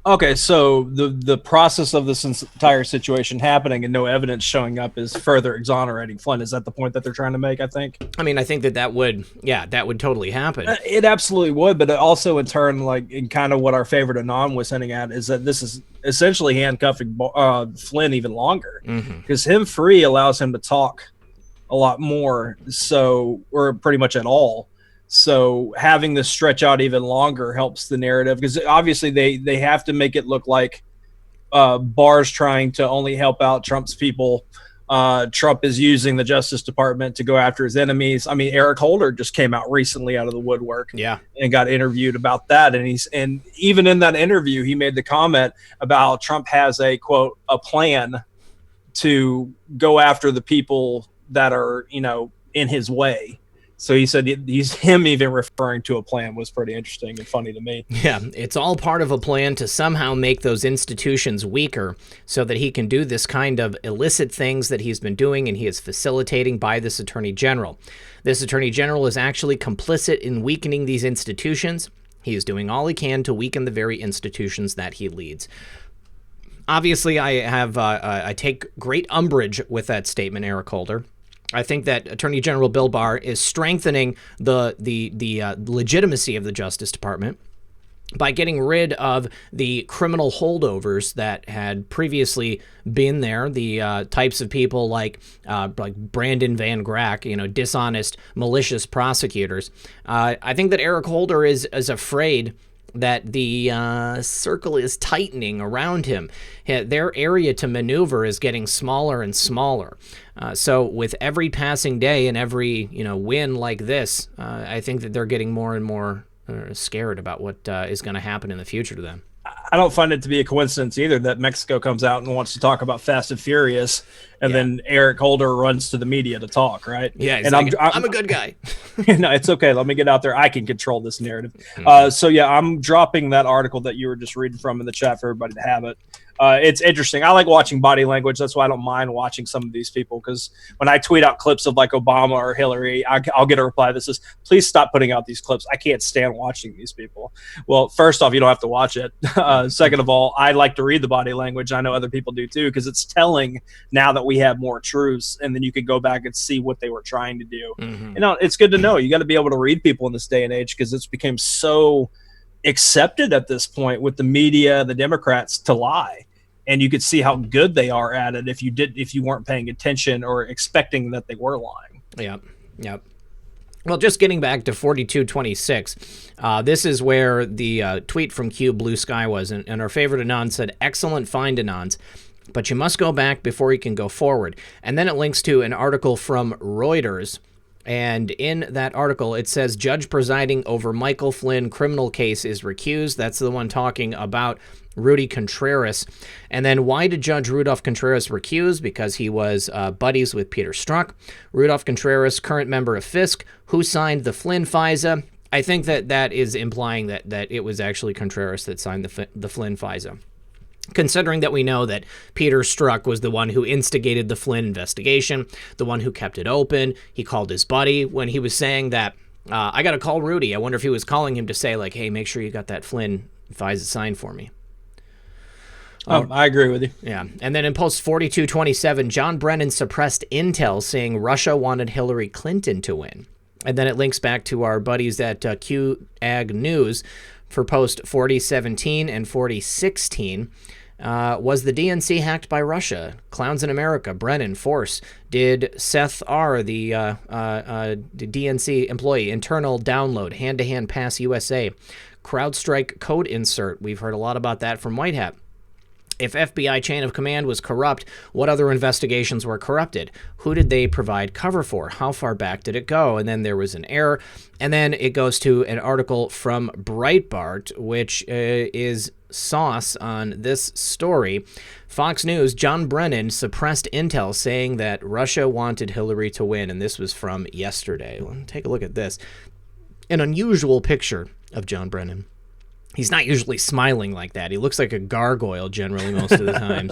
Okay, so the process of this entire situation happening and no evidence showing up is further exonerating Flynn. Is that the point that they're trying to make, I think? I mean, I think that would totally happen. It absolutely would, but it also in turn, like, in kind of what our favorite Anon was hinting at, is that this is essentially handcuffing Flynn even longer. Because him free allows him to talk a lot more, or pretty much at all. So having this stretch out even longer helps the narrative, because obviously they have to make it look like Barr's trying to only help out Trump's people. Trump is using the Justice Department to go after his enemies. I mean, Eric Holder just came out recently out of the woodwork, and got interviewed about that. And even in that interview, he made the comment about how Trump has a quote a plan to go after the people that are in his way. So he said him even referring to a plan was pretty interesting and funny to me. Yeah, it's all part of a plan to somehow make those institutions weaker so that he can do this kind of illicit things that he's been doing and he is facilitating by this attorney general. This attorney general is actually complicit in weakening these institutions. He is doing all he can to weaken the very institutions that he leads. Obviously, I take great umbrage with that statement, Eric Holder. I think that Attorney General Bill Barr is strengthening the legitimacy of the Justice Department. by getting rid of the criminal holdovers that had previously been there, the types of people like Brandon Van Grack, dishonest, malicious prosecutors. I think that Eric Holder is afraid that the circle is tightening around him. Their area to maneuver is getting smaller and smaller. So with every passing day and every win like this, I think that they're getting more and more scared about what is going to happen in the future to them. I don't find it to be a coincidence either that Mexico comes out and wants to talk about Fast and Furious, and then Eric Holder runs to the media to talk, right? Yeah, and like, I'm a good guy. No, it's okay. Let me get out there. I can control this narrative. So yeah, I'm dropping that article that you were just reading from in the chat for everybody to have it. It's interesting. I like watching body language. That's why I don't mind watching some of these people, because when I tweet out clips of like Obama or Hillary, I'll get a reply that says, please stop putting out these clips. I can't stand watching these people. Well, first off, you don't have to watch it. Second of all, I like to read the body language. I know other people do too, because it's telling now that we have more truths, and then you can go back and see what they were trying to do. It's good to know. You got to be able to read people in this day and age, because it's become so accepted at this point with the media, the Democrats, to lie. And you could see how good they are at it if you weren't paying attention or expecting that they were lying. Yep. Well, just getting back to 4226, this is where the tweet from Q Blue Sky was, and our favorite Anon said, "Excellent find, Anons, but you must go back before you can go forward." And then it links to an article from Reuters. And in that article, it says, judge presiding over Michael Flynn criminal case is recused. That's the one talking about Rudy Contreras. And then why did Judge Rudolph Contreras recuse? Because he was buddies with Peter Strzok. Rudolph Contreras, current member of Fisk, who signed the Flynn FISA. I think that is implying that it was actually Contreras that signed the Flynn FISA, considering that we know that Peter Strzok was the one who instigated the Flynn investigation, the one who kept it open. He called his buddy when he was saying that, I got to call Rudy. I wonder if he was calling him to say, like, hey, make sure you got that Flynn FISA signed for me. I agree with you. Yeah. And then in post 4227, John Brennan suppressed intel saying Russia wanted Hillary Clinton to win. And then it links back to our buddies at QAG News for post 4017 and 4016. Was the DNC hacked by Russia? Clowns in America, Brennan, Force. Did Seth R., the DNC employee, internal download, hand-to-hand pass USA, CrowdStrike code insert? We've heard a lot about that from White Hat. If FBI chain of command was corrupt, what other investigations were corrupted? Who did they provide cover for? How far back did it go? And then there was an error. And then it goes to an article from Breitbart, which is sauce on this story. Fox News, John Brennan suppressed intel saying that Russia wanted Hillary to win. And this was from yesterday. Take a look at this. An unusual picture of John Brennan. He's not usually smiling like that. He looks like a gargoyle generally most of the times.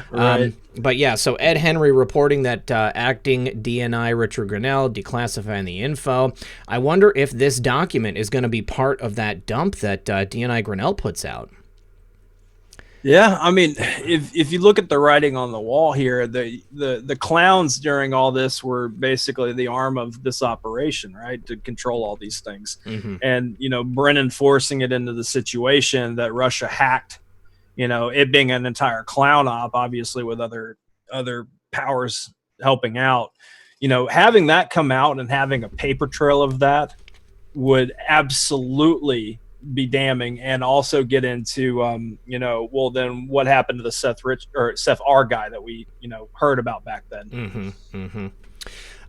Right. But yeah, so Ed Henry reporting that acting DNI Richard Grinnell declassifying the info. I wonder if this document is going to be part of that dump that DNI Grinnell puts out. Yeah, I mean, if you look at the writing on the wall here, the clowns during all this were basically the arm of this operation, right, to control all these things. And, Brennan forcing it into the situation that Russia hacked, it being an entire clown op, obviously with other powers helping out. Having that come out and having a paper trail of that would absolutely be damning, and also get into well, then what happened to the Seth R guy that we heard about back then.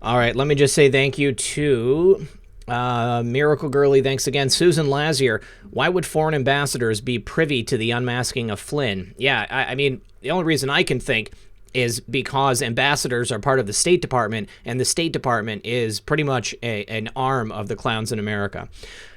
All right, let me just say thank you to Miracle Girly. Thanks again. Susan Lazier, why would foreign ambassadors be privy to the unmasking of Flynn? Yeah, I mean, the only reason I can think is because ambassadors are part of the State Department, and the State Department is pretty much an arm of the clowns in America.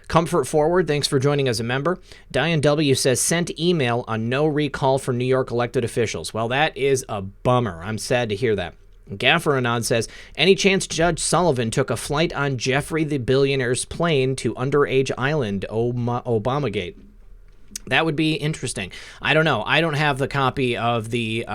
Comfort Forward, thanks for joining as a member. Diane W. says, sent email on no recall for New York elected officials. Well, that is a bummer. I'm sad to hear that. Gaffer Anand says, any chance Judge Sullivan took a flight on Jeffrey the billionaire's plane to underage island Obamagate? That would be interesting. I don't know. I don't have the copy of the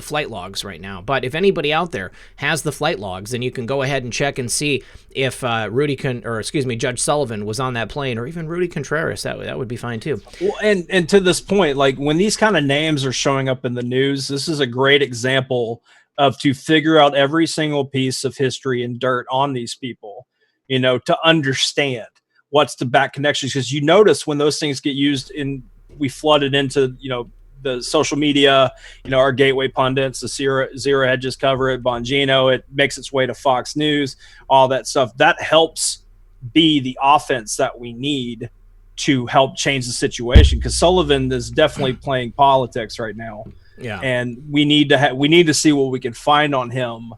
flight logs right now. But if anybody out there has the flight logs, then you can go ahead and check and see if Judge Sullivan was on that plane, or even Rudy Contreras. That would be fine too. Well, and to this point, like when these kind of names are showing up in the news, this is a great example of to figure out every single piece of history and dirt on these people, to understand what's the back connections. Because you notice when those things get used we flooded into, the social media, our gateway pundits, the Zero Hedges cover it, Bongino, it makes its way to Fox News, all that stuff. That helps be the offense that we need to help change the situation. Because Sullivan is definitely playing politics right now. Yeah. And we need to see what we can find on him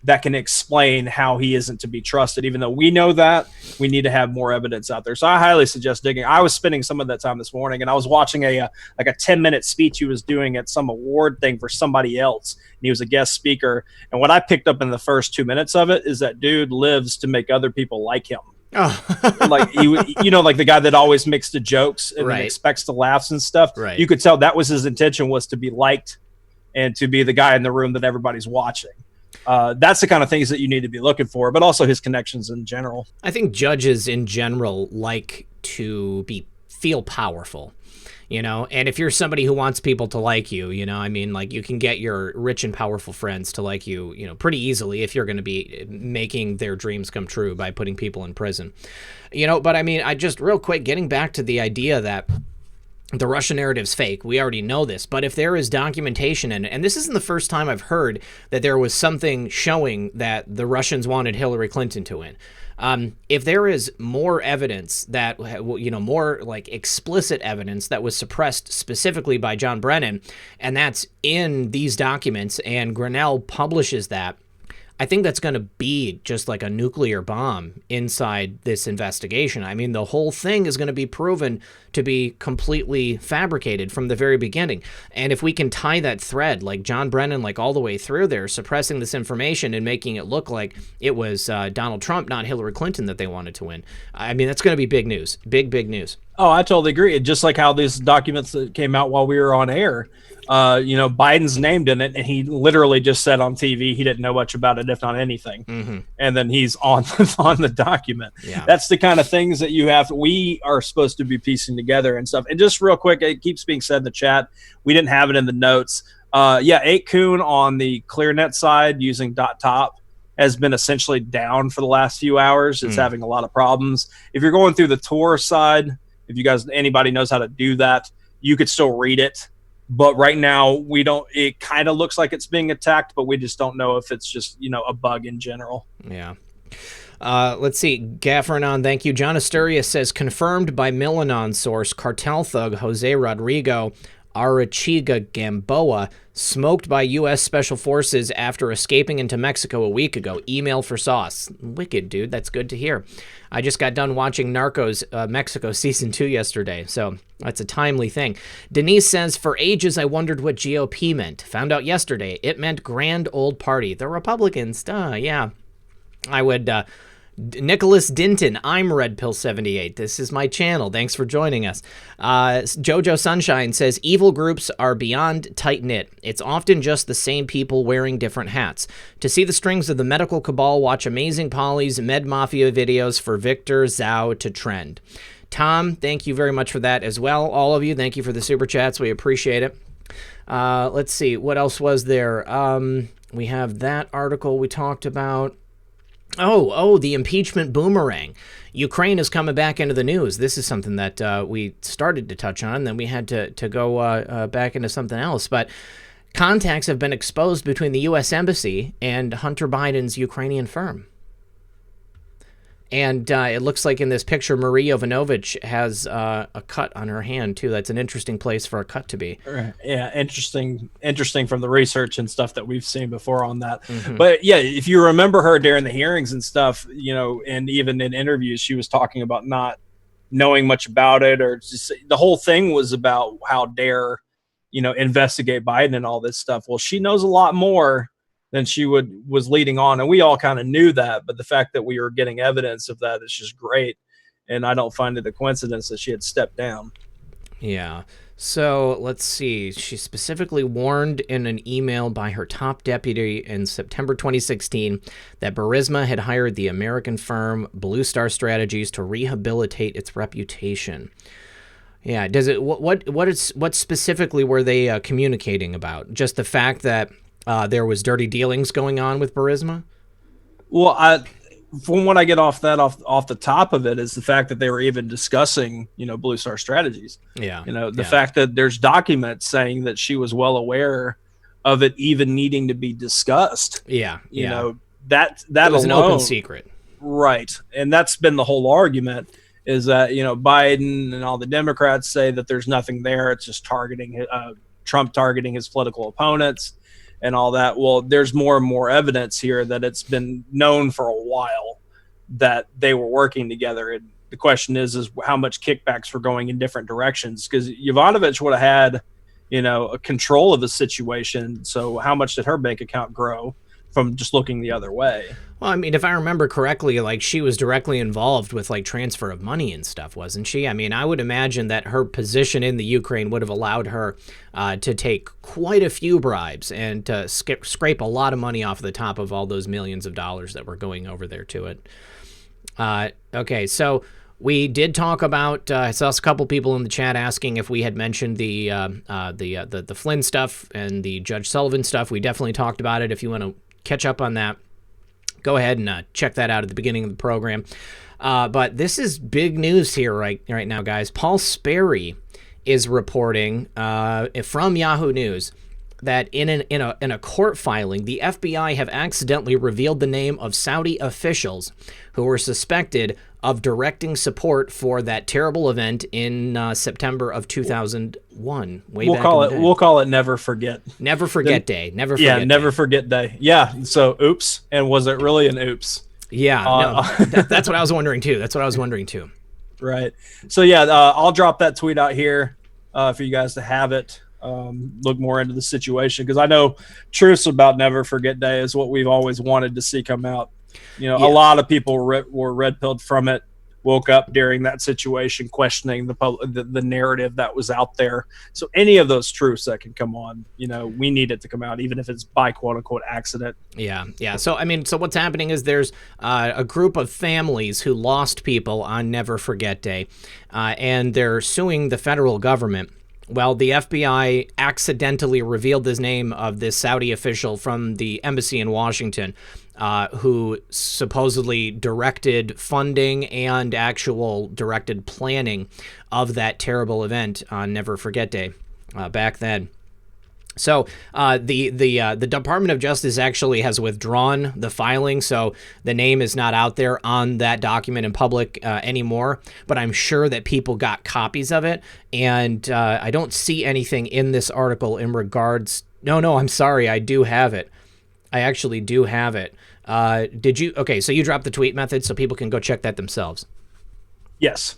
that can explain how he isn't to be trusted. Even though we know that, we need to have more evidence out there. So I highly suggest digging. I was spending some of that time this morning, and I was watching a 10-minute speech he was doing at some award thing for somebody else. And he was a guest speaker. And what I picked up in the first 2 minutes of it is that dude lives to make other people like him. Oh. Like he, like the guy that always makes the jokes and Right. then expects the laughs and stuff. Right. You could tell that was his intention, was to be liked and to be the guy in the room that everybody's watching. That's the kind of things that you need to be looking for, but also his connections in general. I think judges in general like to feel powerful, and if you're somebody who wants people to like you, you can get your rich and powerful friends to like you, pretty easily if you're going to be making their dreams come true by putting people in prison, but I just real quick, getting back to the idea that the Russian narrative's fake. We already know this, but if there is documentation, and this isn't the first time I've heard that there was something showing that the Russians wanted Hillary Clinton to win. If there is more evidence that, more like explicit evidence that was suppressed specifically by John Brennan, and that's in these documents, and Grinnell publishes that, I think that's going to be just like a nuclear bomb inside this investigation. The whole thing is going to be proven to be completely fabricated from the very beginning. And if we can tie that thread, like John Brennan, like all the way through there, suppressing this information and making it look like it was Donald Trump, not Hillary Clinton, that they wanted to win, that's going to be big news. Big news. Oh, I totally agree. Just like how these documents that came out while we were on air, Biden's named in it, and he literally just said on TV he didn't know much about it, if not anything. Mm-hmm. And then he's on the document. Yeah. That's the kind of things that we are supposed to be piecing together and stuff. And just real quick, it keeps being said in the chat, we didn't have it in the notes. 8 Coon on the ClearNet side using .top has been essentially down for the last few hours. It's having a lot of problems. If you're going through the Tor side, if anybody knows how to do that, you could still read it. But right now it kind of looks like it's being attacked, but we just don't know if it's just, a bug in general. Yeah. Let's see. Gafferanon, thank you. John Asturias says, confirmed by Milanon source, cartel thug Jose Rodrigo Arachiga Gamboa smoked by U.S. Special Forces after escaping into Mexico a week ago. Email for sauce. Wicked, dude. That's good to hear. I just got done watching Narcos Mexico Season 2 yesterday, so that's a timely thing. Denise says, for ages I wondered what GOP meant. Found out yesterday. It meant Grand Old Party. The Republicans, yeah. I would... Nicholas Dinton, I'm Red Pill 78. This is my channel. Thanks for joining us. Jojo Sunshine says, evil groups are beyond tight-knit. It's often just the same people wearing different hats. To see the strings of the medical cabal, watch Amazing Polly's Med Mafia videos for Victor Zhao to trend. Tom, thank you very much for that as well. All of you, thank you for the super chats. We appreciate it. Let's see. What else was there? We have that article we talked about. Oh, the impeachment boomerang. Ukraine is coming back into the news. This is something that we started to touch on, then we had to go back into something else. But contacts have been exposed between the U.S. Embassy and Hunter Biden's Ukrainian firm. And it looks like in this picture, Marie Yovanovitch has a cut on her hand, too. That's an interesting place for a cut to be. Yeah, interesting from the research and stuff that we've seen before on that. Mm-hmm. But, yeah, if you remember her during the hearings and stuff, and even in interviews, she was talking about not knowing much about it, or just the whole thing was about how dare, investigate Biden and all this stuff. Well, she knows a lot more than she was leading on. And we all kind of knew that, but the fact that we were getting evidence of that is just great. And I don't find it a coincidence that she had stepped down. Yeah. So let's see. She specifically warned in an email by her top deputy in September 2016 that Burisma had hired the American firm Blue Star Strategies to rehabilitate its reputation. Yeah. Does it? What specifically were they communicating about? Just the fact that there was dirty dealings going on with Burisma? Well, from what I get off the top of it is the fact that they were even discussing, Blue Star Strategies. Yeah. The fact that there's documents saying that she was well aware of it even needing to be discussed. Yeah. That it was alone, an open secret. Right. And that's been the whole argument is that, Biden and all the Democrats say that there's nothing there. It's just Trump targeting his political opponents and all that. Well, there's more and more evidence here that it's been known for a while that they were working together. And the question is how much kickbacks were going in different directions, because Yovanovitch would have had, a control of the situation. So how much did her bank account grow from just looking the other way? Well, I mean, if I remember correctly, like she was directly involved with like transfer of money and stuff, wasn't she? I mean, I would imagine that her position in the Ukraine would have allowed her to take quite a few bribes and to scrape a lot of money off the top of all those millions of dollars that were going over there to it. Okay, so we did talk about. I saw a couple people in the chat asking if we had mentioned the Flynn stuff and the Judge Sullivan stuff. We definitely talked about it. If you want to catch up on that, go ahead and check that out at the beginning of the program. But this is big news here right now, guys. Paul Sperry is reporting from Yahoo News that in a court filing, the FBI have accidentally revealed the name of Saudi officials who were suspected of directing support for that terrible event in September of 2001. We'll call it Never Forget. Never Forget Day. Never Forget Day. Never Forget Day. Yeah. So, oops. And was it really an oops? Yeah. No, that's what I was wondering too. Right. So yeah, I'll drop that tweet out here for you guys to have it. Look more into the situation, because I know truths about Never Forget Day is what we've always wanted to see come out. A lot of people were red-pilled from it, woke up during that situation questioning the narrative that was out there. So any of those truths that can come on, we need it to come out, even if it's by quote-unquote accident. Yeah. So what's happening is there's a group of families who lost people on Never Forget Day, and they're suing the federal government. Well, the FBI accidentally revealed the name of this Saudi official from the embassy in Washington, who supposedly directed funding and actual directed planning of that terrible event on Never Forget Day back then. So the Department of Justice actually has withdrawn the filing, so the name is not out there on that document in public anymore, but I'm sure that people got copies of it, and I don't see anything in this article in regards... No, I'm sorry, I do have it. I actually do have it. Did you... Okay, so you dropped the tweet method so people can go check that themselves. Yes.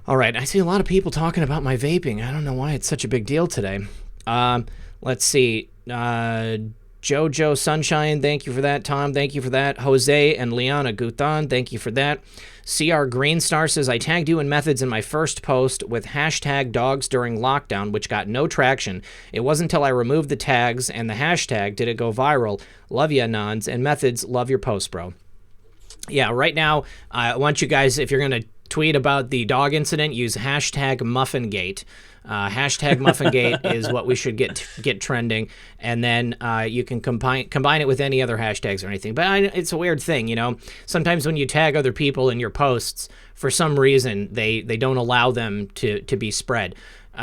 All right, I see a lot of people talking about my vaping. I don't know why it's such a big deal today. Let's see. Jojo Sunshine, thank you for that. Tom, thank you for that. Jose and Liana Gutan, thank you for that. CR Greenstar says, I tagged you in Methods in my first post with hashtag dogs during lockdown, which got no traction. It wasn't until I removed the tags and the hashtag did it go viral. Love ya, Nons. And Methods, love your post, bro. Yeah, right now, I want you guys, if you're going to tweet about the dog incident, use hashtag Muffingate. Hashtag Muffingate is what we should get trending, and then you can combine it with any other hashtags or anything. But it's a weird thing, Sometimes when you tag other people in your posts, for some reason they don't allow them to be spread.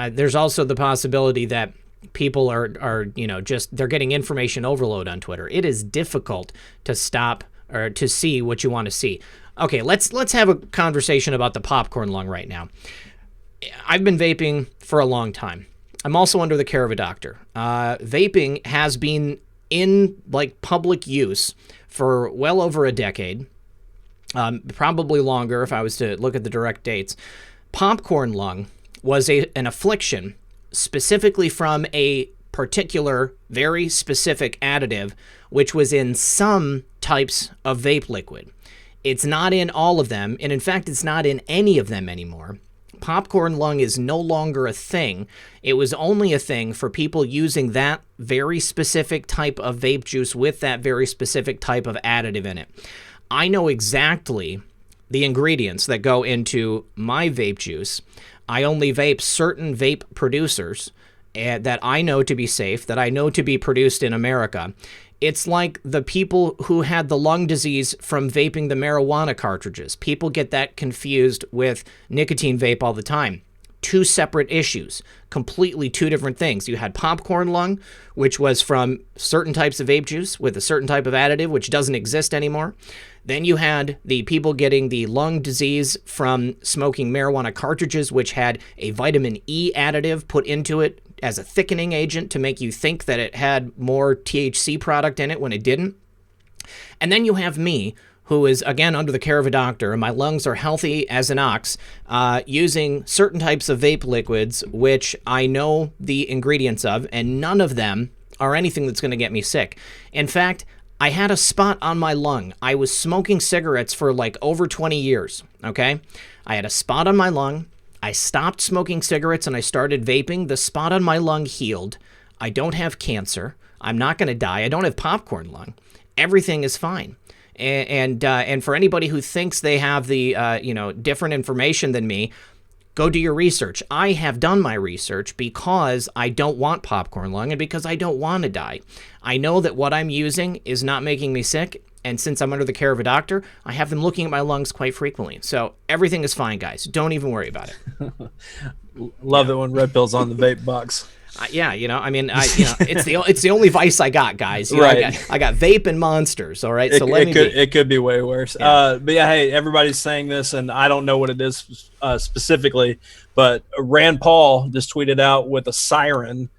There's also the possibility that people are just they're getting information overload on Twitter. It is difficult to stop or to see what you want to see. Okay, let's have a conversation about the popcorn lung right now. I've been vaping for a long time. I'm also under the care of a doctor. Vaping has been in public use for well over a decade, probably longer if I was to look at the direct dates. Popcorn lung was an affliction specifically from a particular, very specific additive, which was in some types of vape liquid. It's not in all of them, and in fact, it's not in any of them anymore. popcorn lung is no longer a thing. It was only a thing for people using that very specific type of vape juice with that very specific type of additive in it. I know exactly the ingredients that go into my vape juice. I only vape certain vape producers that I know to be safe, that I know to be produced in America. It's like the people who had the lung disease from vaping the marijuana cartridges. People get that confused with nicotine vape all the time. Two separate issues, completely two different things. You had popcorn lung, which was from certain types of vape juice with a certain type of additive, which doesn't exist anymore. Then you had the people getting the lung disease from smoking marijuana cartridges, which had a vitamin E additive put into it as a thickening agent to make you think that it had more THC product in it when it didn't. And then you have me, who is, again, under the care of a doctor, and my lungs are healthy as an ox, using certain types of vape liquids, which I know the ingredients of, and none of them are anything that's going to get me sick. In fact, I had a spot on my lung. I was smoking cigarettes for like over 20 years, okay? I had a spot on my lung. I stopped smoking cigarettes and I started vaping. The spot on my lung healed. I don't have cancer. I'm not going to die. I don't have popcorn lung. Everything is fine. And for anybody who thinks they have the different information than me, go do your research. I have done my research because I don't want popcorn lung and because I don't want to die. I know that what I'm using is not making me sick, and since I'm under the care of a doctor, I have them looking at my lungs quite frequently. So everything is fine, guys. Don't even worry about it. Love it when Red Pill's on the vape box. It's the only vice I got, guys. Right. I got vape and monsters. All right, so it could be way worse. Yeah. But yeah, hey, everybody's saying this, and I don't know what it is specifically, but Rand Paul just tweeted out with a siren,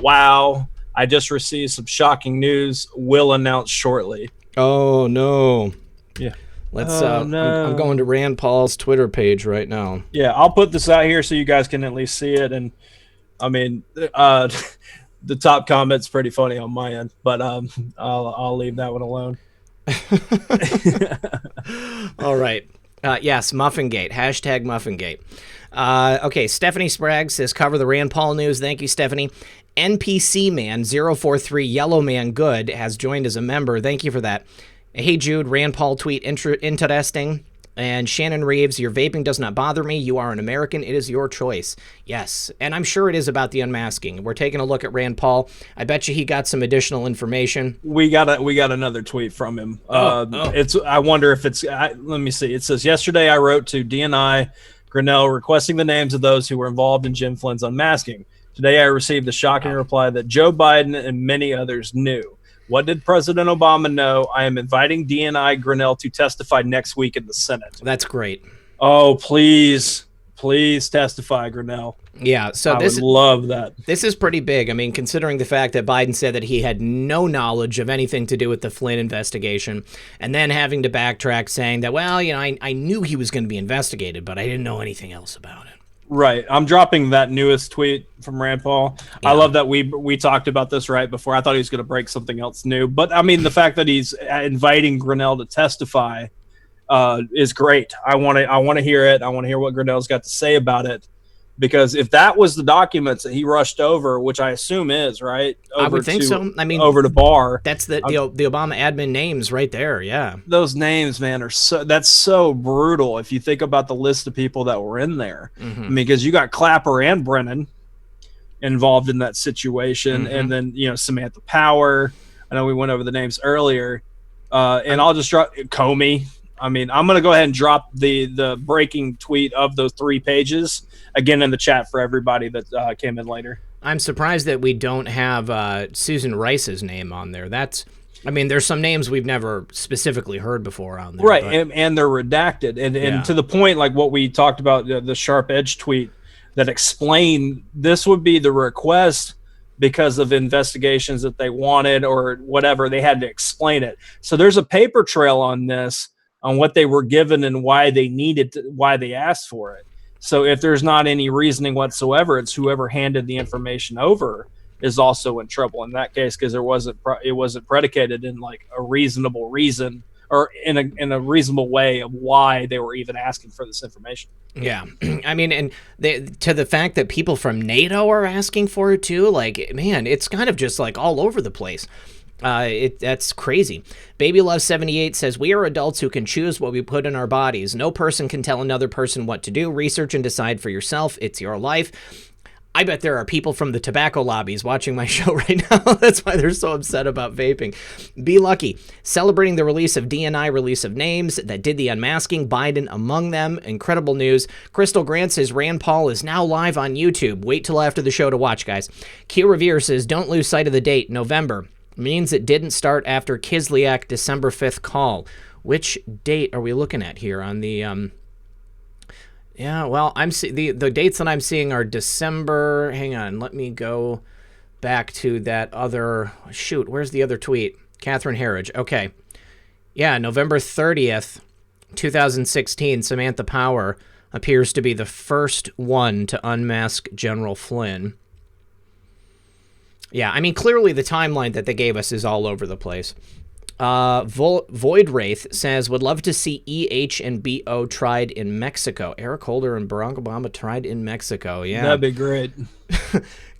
"Wow, I just received some shocking news. Will announce shortly." Oh no. Yeah. Let's. No. I'm going to Rand Paul's Twitter page right now. Yeah, I'll put this out here so you guys can at least see it. And I mean, the top comment's pretty funny on my end, but I'll leave that one alone. All right. Yes, Muffingate. Hashtag Muffingate. Okay, Stephanie Sprague says, cover the Rand Paul news. Thank you, Stephanie. NPC Man 043 Yellow Man Good has joined as a member. Thank you for that. Hey, Jude, Rand Paul tweet interesting. And Shannon Reeves, your vaping does not bother me. You are an American. It is your choice. Yes, and I'm sure it is about the unmasking. We're taking a look at Rand Paul. I bet you he got some additional information. We got another tweet from him. It's. I wonder if it's. Let me see. It says, yesterday I wrote to DNI Grinnell requesting the names of those who were involved in Jim Flynn's unmasking. Today I received a shocking reply that Joe Biden and many others knew. What did President Obama know? I am inviting DNI Grinnell to testify next week in the Senate. That's great. Oh, please testify, Grinnell. Yeah, so I would love that. This is pretty big. I mean, considering the fact that Biden said that he had no knowledge of anything to do with the Flynn investigation, and then having to backtrack saying that, well, I knew he was going to be investigated, but I didn't know anything else about it. Right. I'm dropping that newest tweet from Rand Paul. Yeah. I love that we talked about this right before. I thought he was going to break something else new. But, I mean, the fact that he's inviting Grinnell to testify is great. I want to hear it. I want to hear what Grinnell's got to say about it. Because if that was the documents that he rushed over, which I assume is, right? I would think so. I mean, over to Barr. That's the Obama admin names right there, yeah. Those names, man, that's so brutal if you think about the list of people that were in there. Mm-hmm. I mean, because you got Clapper and Brennan involved in that situation, mm-hmm. and then, Samantha Power. I know we went over the names earlier. And I'll just drop Comey. I mean, I'm going to go ahead and drop the breaking tweet of those 3 pages again in the chat for everybody that came in later. I'm surprised that we don't have Susan Rice's name on there. There's some names we've never specifically heard before on there. Right, and they're redacted. And to the point, like what we talked about, the Sharp Edge tweet that explained this would be the request because of investigations that they wanted or whatever. They had to explain it. So there's a paper trail on this, on what they were given and why they asked for it. So if there's not any reasoning whatsoever, it's whoever handed the information over is also in trouble in that case, because it wasn't predicated in like a reasonable reason or in a reasonable way of why they were even asking for this information. Yeah, I mean, and to the fact that people from NATO are asking for it too, like, man, it's kind of just like all over the place. That's crazy. Baby Love 78 says, we are adults who can choose what we put in our bodies. No person can tell another person what to do. Research and decide for yourself. It's your life. I bet there are people from the tobacco lobbies watching my show right now. That's why they're so upset about vaping. Be lucky. Celebrating the release of DNI release of names that did the unmasking, Biden among them. Incredible news. Crystal Grant says Rand Paul is now live on YouTube. Wait till after the show to watch, guys. Q Revere says, don't lose sight of the date. November means it didn't start after Kislyak December 5th call. Which date are we looking at here on the... Yeah, well, the dates that I'm seeing are December. Hang on, let me go back to that other... Shoot, where's the other tweet? Catherine Herridge. Okay. Yeah, November 30th, 2016, Samantha Power appears to be the first one to unmask General Flynn. Yeah, I mean, clearly the timeline that they gave us is all over the place. Void Wraith says, would love to see EH and BO tried in Mexico. Eric Holder and Barack Obama tried in Mexico. Yeah. That'd be great.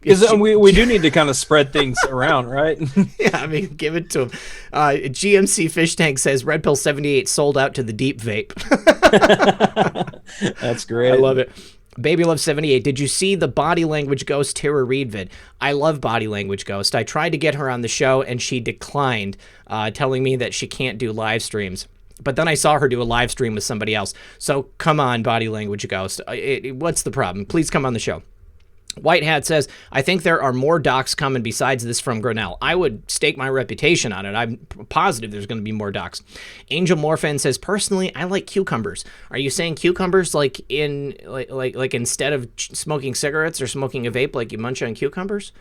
Because we do need to kind of spread things around, right? Yeah, I mean, give it to him. GMC Fish Tank says, Red Pill 78 sold out to the deep vape. That's great. I love it. Baby Love 78, did you see the Body Language Ghost Tara Reid vid? I love Body Language Ghost. I tried to get her on the show, and she declined, telling me that she can't do live streams. But then I saw her do a live stream with somebody else. So come on, Body Language Ghost. What's the problem? Please come on the show. White Hat says, I think there are more docs coming besides this from Grinnell. I would stake my reputation on it. I'm positive there's going to be more docs. Angel Morphin says, personally, I like cucumbers. Are you saying cucumbers like instead of smoking cigarettes or smoking a vape, like you munch on cucumbers?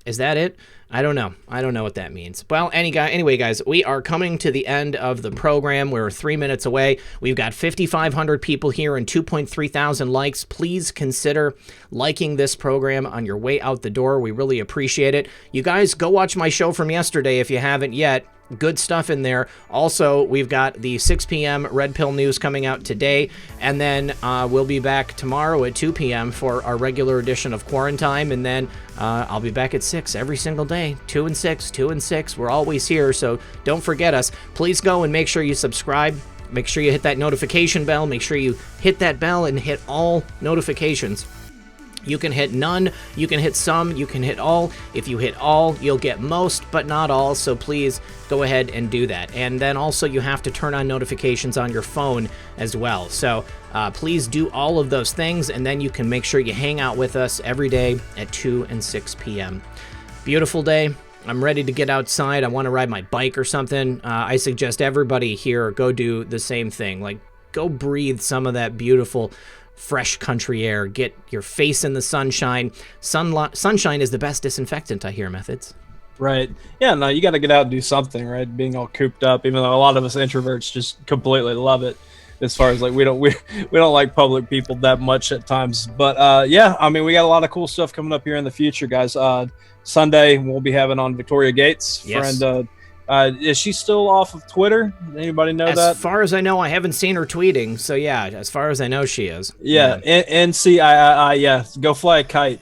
Is that it? I don't know. I don't know what that means. Well, anyway, guys, we are coming to the end of the program. We're 3 minutes away. We've got 5,500 people here and 2.3 thousand likes. Please consider liking this program on your way out the door. We really appreciate it. You guys, go watch my show from yesterday if you haven't yet. Good stuff in there. Also, we've got the 6 p.m. Red Pill news coming out today, and then we'll be back tomorrow at 2 p.m. for our regular edition of Quarantime, and then I'll be back at 6 every single day. 2 and 6, 2 and 6. We're always here, so don't forget us. Please go and make sure you subscribe. Make sure you hit that notification bell. Make sure you hit that bell and hit all notifications. You can hit none, you can hit some, you can hit all. If you hit all, you'll get most, but not all, so please go ahead and do that. And then also you have to turn on notifications on your phone as well. So please do all of those things, and then you can make sure you hang out with us every day at 2 and 6 p.m. Beautiful day. I'm ready to get outside. I want to ride my bike or something. I suggest everybody here go do the same thing. Like, go breathe some of that beautiful fresh country air. Get your face in the sunshine. Sunshine is the best disinfectant, I hear, Methods. Right. Yeah, no, you got to get out and do something, right? Being all cooped up, even though a lot of us introverts just completely love it. As far as like we don't like public people that much at times. But yeah, I mean, we got a lot of cool stuff coming up here in the future, guys. Sunday we'll be having on Victoria Gates. Yes. Friend, is she still off of Twitter? Anybody know that? As far as I know, I haven't seen her tweeting. So yeah, as far as I know, she is. Yeah, NCII. Yeah, go fly a kite.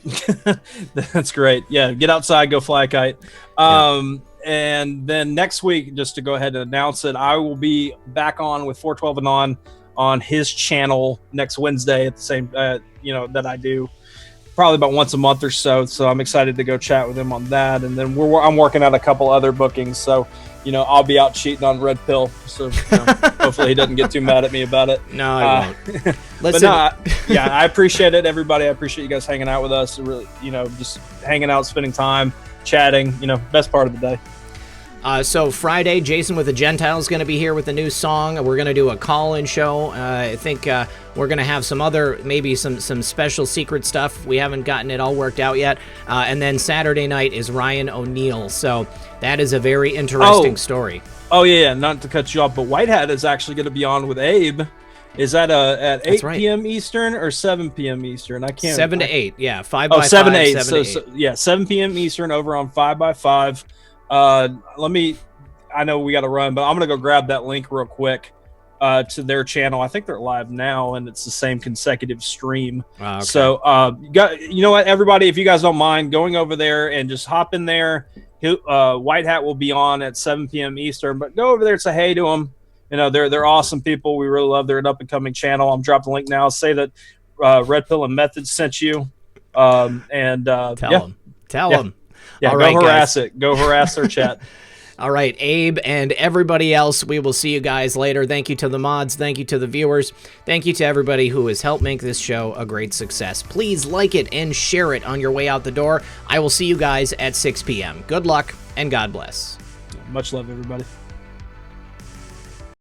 That's great. Yeah, get outside, go fly a kite. And then next week, just to go ahead and announce it, I will be back on with 412 and on his channel next Wednesday at the same, that I do. Probably about once a month or so. So I'm excited to go chat with him on that. And then I'm working out a couple other bookings. So, I'll be out cheating on Red Pill. So hopefully he doesn't get too mad at me about it. No, I won't. But no, yeah, I appreciate it, everybody. I appreciate you guys hanging out with us. Really, just hanging out, spending time, chatting, best part of the day. So Friday, Jason with the Gentile is going to be here with a new song. We're going to do a call-in show. I think we're going to have maybe some special secret stuff. We haven't gotten it all worked out yet. And then Saturday night is Ryan O'Neal. So that is a very interesting story. Oh, yeah, not to cut you off, but White Hat is actually going to be on with Abe. Is that at 8 p.m. Eastern or 7 p.m. Eastern? I can't. 7 to 8, yeah. 5 by 5, 7 to 8. So, yeah, 7 p.m. Eastern over on 5 by 5. I know we got to run, but I'm gonna go grab that link real quick to their channel. I think they're live now, and it's the same consecutive stream. Okay. So you know what, everybody, if you guys don't mind going over there and just hop in there. White Hat will be on at 7 p.m. Eastern, but go over there and say hey to them. You know, they're awesome people. We really love their up and coming channel. I'm dropping the link now. Say that Red Pill and Method sent you. Tell them. Yeah, All go right, harass guys. it. Go harass their chat. All right, Abe and everybody else, we will see you guys later. Thank you to the mods. Thank you to the viewers. Thank you to everybody who has helped make this show a great success. Please like it and share it on your way out the door. I will see you guys at 6 p.m. Good luck and God bless. Much love, everybody.